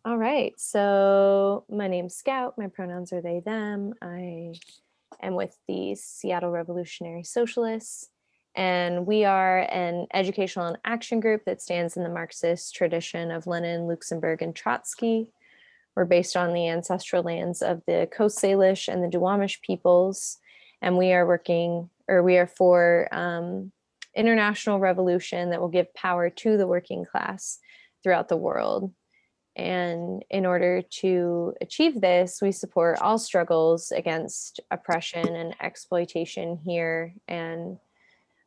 All right, so my name's Scout. My pronouns are they, them. I am with the Seattle Revolutionary Socialists, and we are an educational and action group that stands in the Marxist tradition of Lenin, Luxemburg, and Trotsky. We're based on the ancestral lands of the Coast Salish and the Duwamish peoples, and we are for international revolution that will give power to the working class throughout the world. And in order to achieve this, we support all struggles against oppression and exploitation here and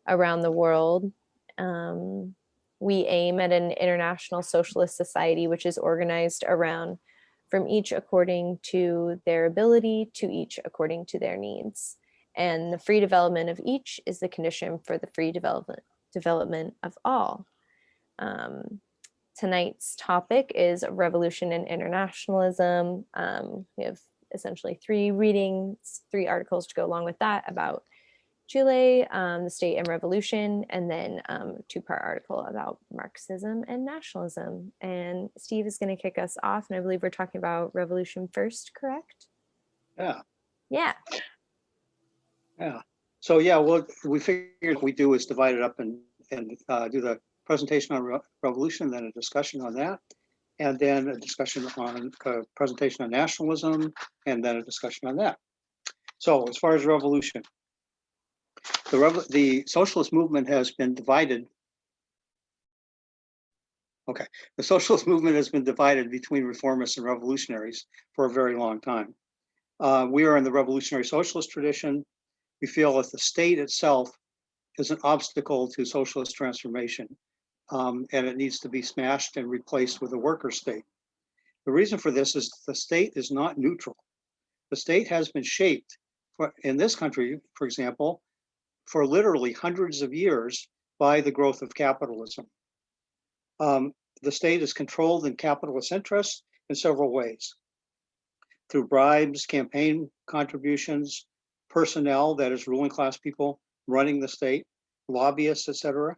around the world. We aim at an international socialist society, which is organized around from each according to their ability to each according to their needs. And the free development of each is the condition for the free development of all. Tonight's topic is revolution and internationalism. We have essentially three articles to go along with that about Chile, the state and revolution, and then a two-part article about Marxism and nationalism. And Steve is going to kick us off, and I believe we're talking about revolution first, correct? Yeah. Yeah. So what we figured we do is divide it up and do the presentation on revolution, then a discussion on that, and then a discussion on presentation on nationalism, and then a discussion on that. So as far as revolution, the socialist movement has been divided. Okay, the socialist movement has been divided between reformists and revolutionaries for a very long time. We are in the revolutionary socialist tradition. We feel that the state itself is an obstacle to socialist transformation, and it needs to be smashed and replaced with a worker state. The reason for this is the state is not neutral. The state has been shaped, in this country, for example, for literally hundreds of years by the growth of capitalism. The state is controlled in capitalist interests in several ways: through bribes, campaign contributions, personnel, that is ruling class people running the state, lobbyists, etc.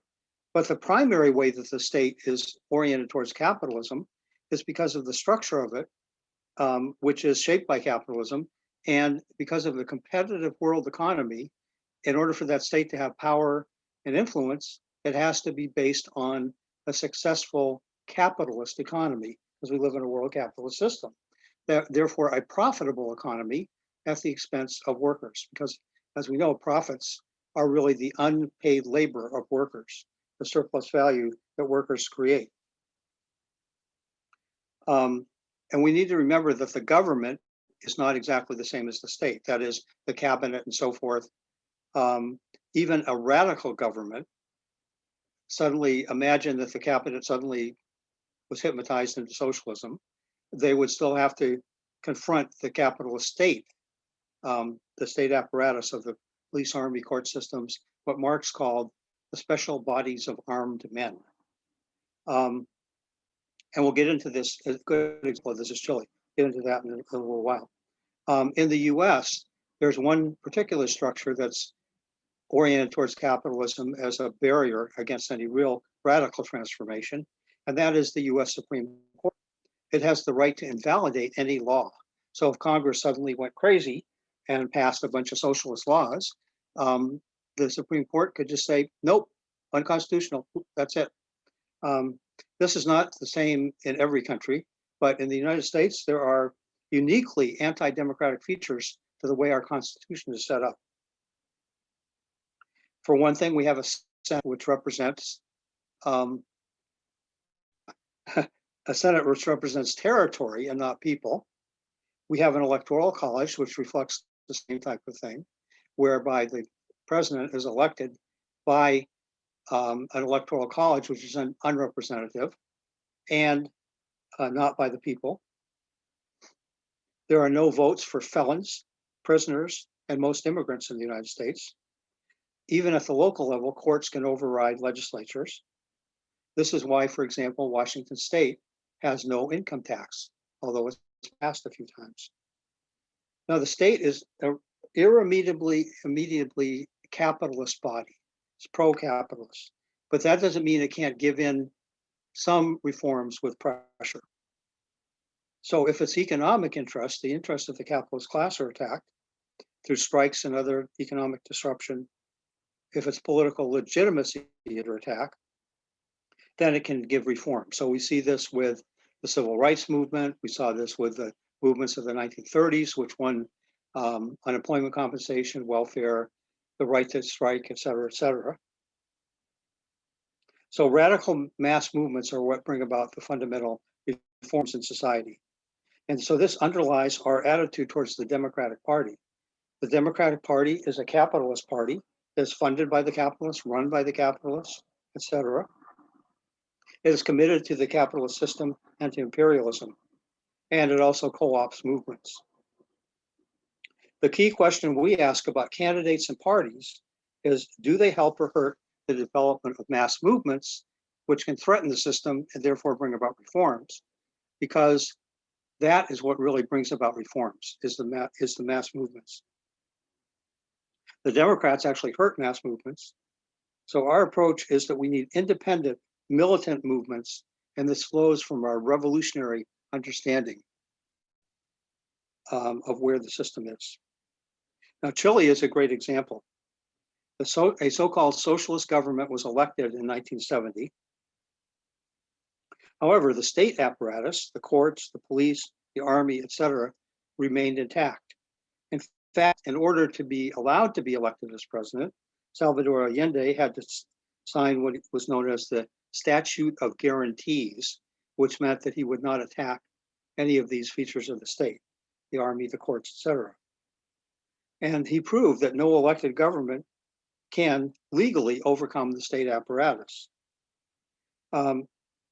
But the primary way that the state is oriented towards capitalism is because of the structure of it, which is shaped by capitalism, and because of the competitive world economy. In order for that state to have power and influence, it has to be based on a successful capitalist economy, because we live in a world capitalist system. Therefore, a profitable economy at the expense of workers, because as we know, profits are really the unpaid labor of workers, the surplus value that workers create. And we need to remember that the government is not exactly the same as the state. That is, the cabinet and so forth. Even a radical government, suddenly imagine that the cabinet suddenly was hypnotized into socialism, they would still have to confront the capitalist state, the state apparatus of the police, army, court systems, what Marx called the special bodies of armed men. And we'll get into this. A good example of this is Chile. Get into that in a little while. In the US, there's one particular structure that's oriented towards capitalism as a barrier against any real radical transformation, and that is the US Supreme Court. It has the right to invalidate any law. So if Congress suddenly went crazy and passed a bunch of socialist laws, the Supreme Court could just say, nope, unconstitutional, that's it. This is not the same in every country, but in the United States, there are uniquely anti-democratic features to the way our Constitution is set up. For one thing, we have a Senate which represents territory and not people. We have an electoral college which reflects the same type of thing, whereby the president is elected by an electoral college which is unrepresentative and not by the people. There are no votes for felons, prisoners, and most immigrants in the United States. Even at the local level, courts can override legislatures. This is why, for example, Washington State has no income tax, although it's passed a few times. Now, the state is an irremediably capitalist body. It's pro-capitalist, but that doesn't mean it can't give in some reforms with pressure. So if it's economic interest, the interests of the capitalist class are attacked through strikes and other economic disruption. If it's political legitimacy under attack, then it can give reform. So we see this with the civil rights movement. We saw this with the movements of the 1930s, which won unemployment compensation, welfare, the right to strike, et cetera, et cetera. So radical mass movements are what bring about the fundamental reforms in society. And so this underlies our attitude towards the Democratic Party. The Democratic Party is a capitalist party that's funded by the capitalists, run by the capitalists, et cetera. It is committed to the capitalist system and to imperialism, and it also co-ops movements. The key question we ask about candidates and parties is, do they help or hurt the development of mass movements, which can threaten the system and therefore bring about reforms? Because that is what really brings about reforms, is the mass movements. The Democrats actually hurt mass movements. So our approach is that we need independent, militant movements, and this flows from our revolutionary understanding of where the system is. Now, Chile is a great example. A so-called socialist government was elected in 1970. However, the state apparatus, the courts, the police, the army, et cetera, remained intact. In fact, in order to be allowed to be elected as president, Salvador Allende had to sign what was known as the Statute of Guarantees, which meant that he would not attack any of these features of the state, the army, the courts, et cetera. And he proved that no elected government can legally overcome the state apparatus.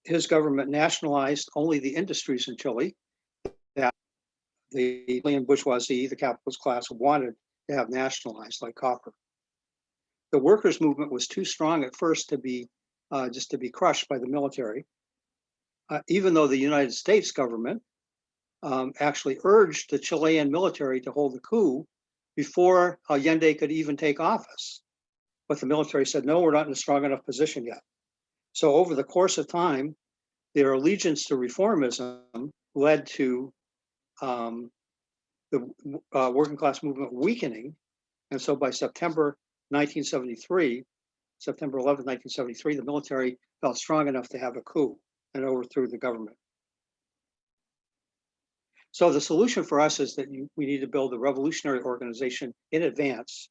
His government nationalized only the industries in Chile that the Chilean bourgeoisie, the capitalist class, wanted to have nationalized, like copper. The workers' movement was too strong at first to be just to be crushed by the military, even though the United States government actually urged the Chilean military to hold a coup before Allende could even take office. But the military said, no, we're not in a strong enough position yet. So over the course of time, their allegiance to reformism led to the working class movement weakening. And so by September 1973, September 11, 1973, the military felt strong enough to have a coup and overthrew the government. So the solution for us is that we need to build a revolutionary organization in advance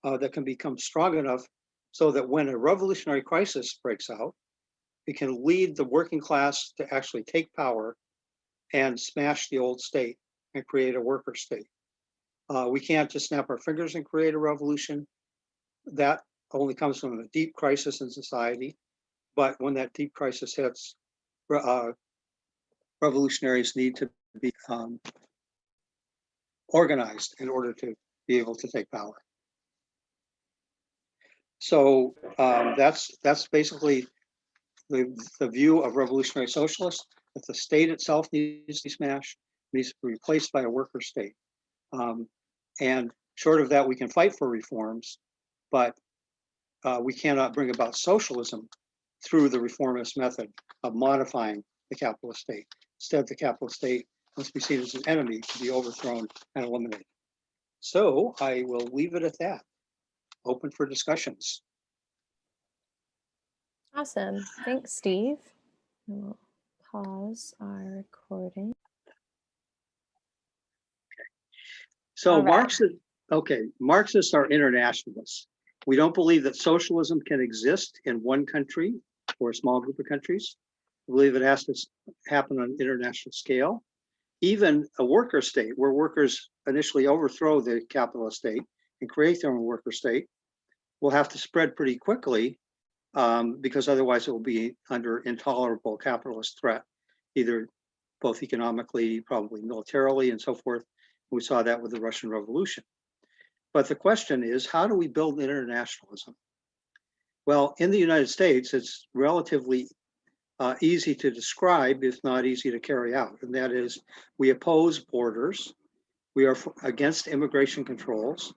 that can become strong enough so that when a revolutionary crisis breaks out, it can lead the working class to actually take power and smash the old state and create a worker state. We can't just snap our fingers and create a revolution. That only comes from a deep crisis in society. But when that deep crisis hits, revolutionaries need to be organized in order to be able to take power. So that's basically the view of revolutionary socialists, that the state itself needs to be smashed, needs to be replaced by a worker state. And short of that, we can fight for reforms, but we cannot bring about socialism through the reformist method of modifying the capitalist state. Instead, the capitalist state must be seen as an enemy to be overthrown and eliminated. So I will leave it at that. Open for discussions. Awesome. Thanks, Steve. We'll pause our recording. So right. Marxists are internationalists. We don't believe that socialism can exist in one country or a small group of countries. We believe it has to happen on an international scale. Even a worker state, where workers initially overthrow the capitalist state and create their own worker state, will have to spread pretty quickly because otherwise it will be under intolerable capitalist threat, either both economically, probably militarily, and so forth. We saw that with the Russian Revolution. But the question is, how do we build internationalism? Well, in the United States, it's relatively easy to describe, if not easy to carry out. And that is, we oppose borders. We are against immigration controls.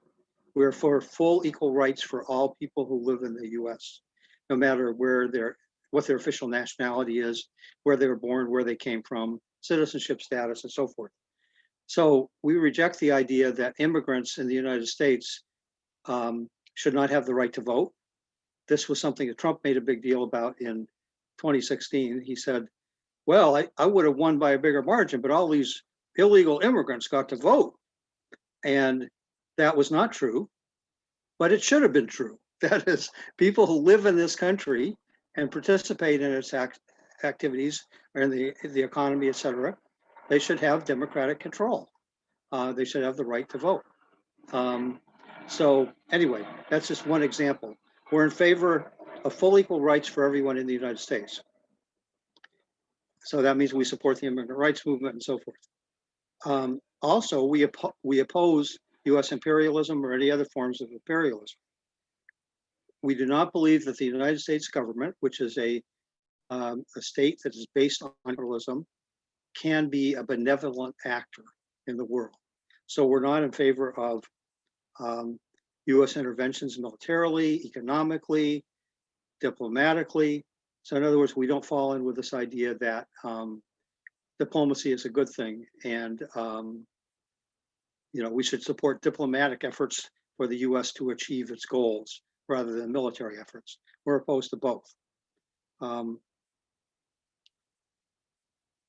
We are for full equal rights for all people who live in the US, no matter what their official nationality is, where they were born, where they came from, citizenship status, and so forth. So we reject the idea that immigrants in the United States should not have the right to vote. This was something that Trump made a big deal about in 2016. He said, well, I would have won by a bigger margin, but all these illegal immigrants got to vote. And that was not true, but it should have been true. That is, people who live in this country and participate in its activities or in the economy, et cetera, they should have democratic control. They should have the right to vote. So anyway, that's just one example. We're in favor of full equal rights for everyone in the United States. So that means we support the immigrant rights movement and so forth. Also, we oppose US imperialism or any other forms of imperialism. We do not believe that the United States government, which is a state that is based on imperialism, can be a benevolent actor in the world. So we're not in favor of US interventions militarily, economically, diplomatically. So in other words, we don't fall in with this idea that diplomacy is a good thing, and we should support diplomatic efforts for the US to achieve its goals rather than military efforts. We're opposed to both.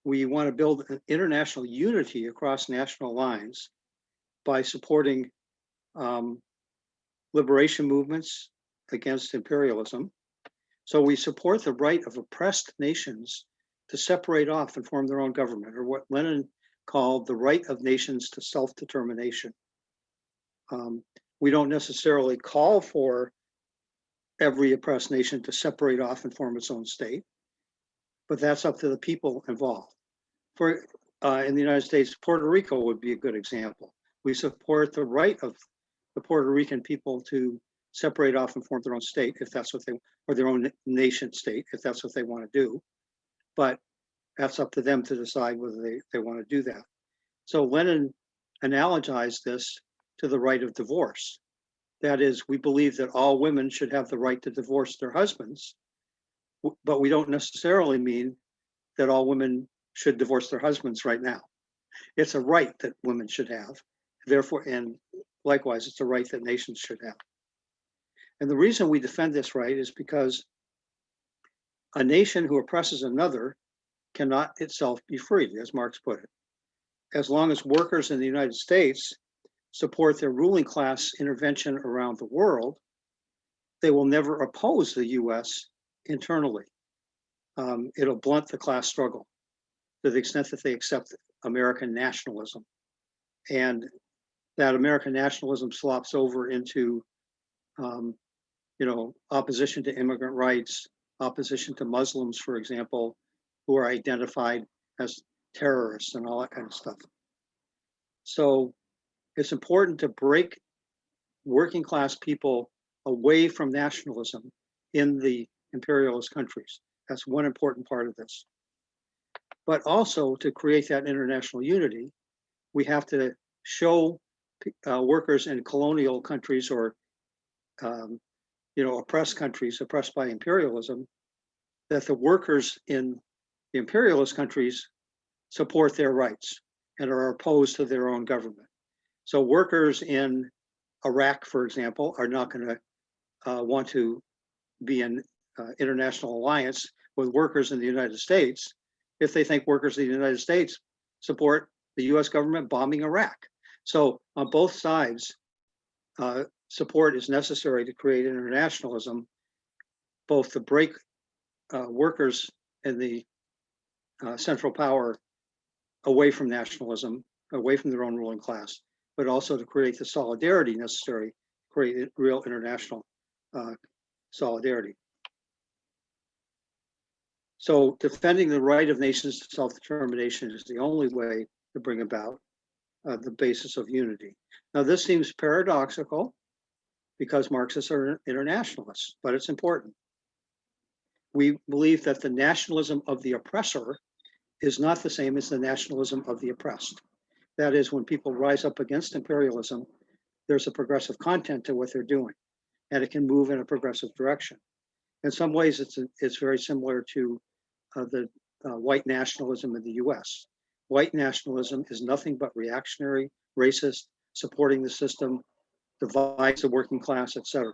We want to build an international unity across national lines by supporting liberation movements against imperialism. So we support the right of oppressed nations to separate off and form their own government, or what Lenin called the right of nations to self-determination. We don't necessarily call for every oppressed nation to separate off and form its own state, but that's up to the people involved. In the United States, Puerto Rico would be a good example. We support the right of the Puerto Rican people to separate off and form their own state if that's what they, or their own nation state if that's what they want to do. But that's up to them to decide whether they want to do that. So Lenin analogized this to the right of divorce. That is, we believe that all women should have the right to divorce their husbands, but we don't necessarily mean that all women should divorce their husbands right now. It's a right that women should have. Therefore, and likewise, it's a right that nations should have. And the reason we defend this right is because a nation who oppresses another cannot itself be free, as Marx put it. As long as workers in the United States support their ruling class intervention around the world, they will never oppose the US internally. It'll blunt the class struggle to the extent that they accept American nationalism. And that American nationalism slops over into opposition to immigrant rights, opposition to Muslims, for example, who are identified as terrorists and all that kind of stuff. So it's important to break working class people away from nationalism in the imperialist countries. That's one important part of this. But also, to create that international unity, we have to show workers in colonial countries or oppressed countries, oppressed by imperialism, that the workers in the imperialist countries support their rights and are opposed to their own government. So workers in Iraq, for example, are not going to want to be in international alliance with workers in the United States if they think workers in the United States support the US government bombing Iraq. So on both sides, support is necessary to create internationalism, both to break workers in the central power away from nationalism, away from their own ruling class, but also to create the solidarity necessary to create real international solidarity. So defending the right of nations to self-determination is the only way to bring about the basis of unity. Now, this seems paradoxical because Marxists are internationalists, but it's important. We believe that the nationalism of the oppressor is not the same as the nationalism of the oppressed. That is, when people rise up against imperialism, there's a progressive content to what they're doing, and it can move in a progressive direction. In some ways, it's very similar to the white nationalism in the US. White nationalism is nothing but reactionary, racist, supporting the system, divides the working class, etc.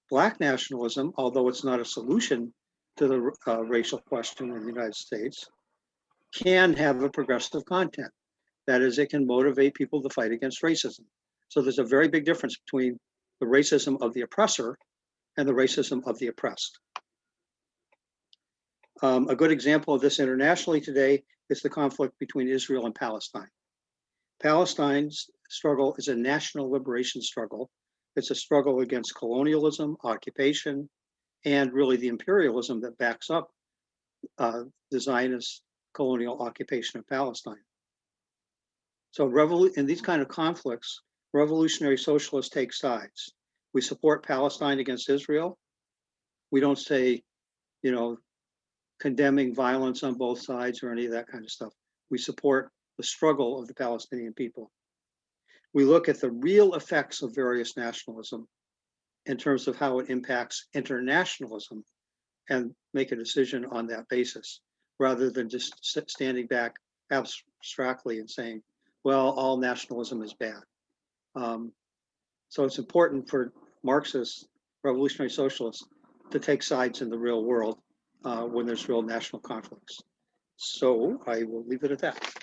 Black nationalism, although it's not a solution to the racial question in the United States, can have a progressive content. That is, it can motivate people to fight against racism. So there's a very big difference between the racism of the oppressor and the racism of the oppressed. A good example of this internationally today is the conflict between Israel and Palestine. Palestine's struggle is a national liberation struggle. It's a struggle against colonialism, occupation, and really the imperialism that backs up the Zionist colonial occupation of Palestine. So in these kind of conflicts, revolutionary socialists take sides. We support Palestine against Israel. We don't say, condemning violence on both sides or any of that kind of stuff. We support the struggle of the Palestinian people. We look at the real effects of various nationalism in terms of how it impacts internationalism and make a decision on that basis, rather than just standing back abstractly and saying, well, all nationalism is bad. So it's important for Marxists, revolutionary socialists, to take sides in the real world when there's real national conflicts. So I will leave it at that.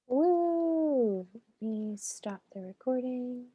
Woo! Let me stop the recording.